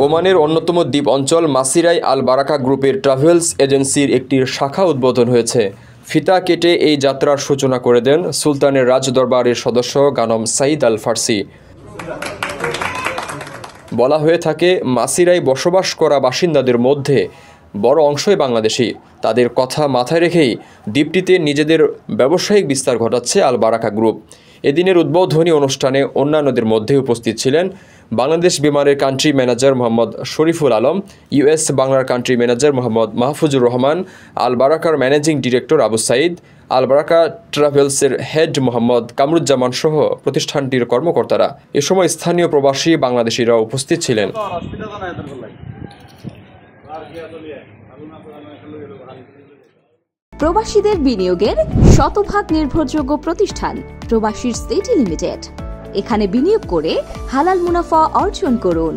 ওমানের অন্যতম দ্বীপ অঞ্চল মাসিরায় আল বারাকা গ্রুপের ট্রাভেলস এজেন্সির একটি শাখা উদ্বোধন হয়েছে। ফিতা কেটে এই যাত্রার সূচনা করে দেন সুলতানের রাজদরবারের সদস্য গানম সাইদ আল ফার্সি। বলা হয়ে থাকে, মাসিরায় বসবাস করা বাসিন্দাদের মধ্যে বড় অংশই বাংলাদেশি। তাদের কথা মাথায় রেখেই দ্বীপটিতে নিজেদের ব্যবসায়িক বিস্তার ঘটাচ্ছে আল বারাকা গ্রুপ। এদিনের উদ্বোধনী অনুষ্ঠানে অন্যান্যদের মধ্যে উপস্থিত ছিলেন বাংলাদেশ বিমানের country manager Mohammad Shariful Alam, US বাংলার কান্ট্রি ম্যানেজার মোহাম্মদ মাহফুজুর রহমান, আল বারাকার ম্যানেজিং ডিরেক্টর আবু সাইদ, আল বারাকা ট্রাভেলসের হেড মোহাম্মদ কামরুজ্জামান সহ প্রতিষ্ঠানটির কর্মকর্তারা। এ সময় স্থানীয় প্রবাসী বাংলাদেশিরা উপস্থিত ছিলেন। প্রবাসীদের বিনিয়োগের শতভাগ নির্ভরযোগ্য প্রতিষ্ঠান প্রবাসীর সিটি লিমিটেড। এখানে বিনিয়োগ করে হালাল মুনাফা অর্জন করুন।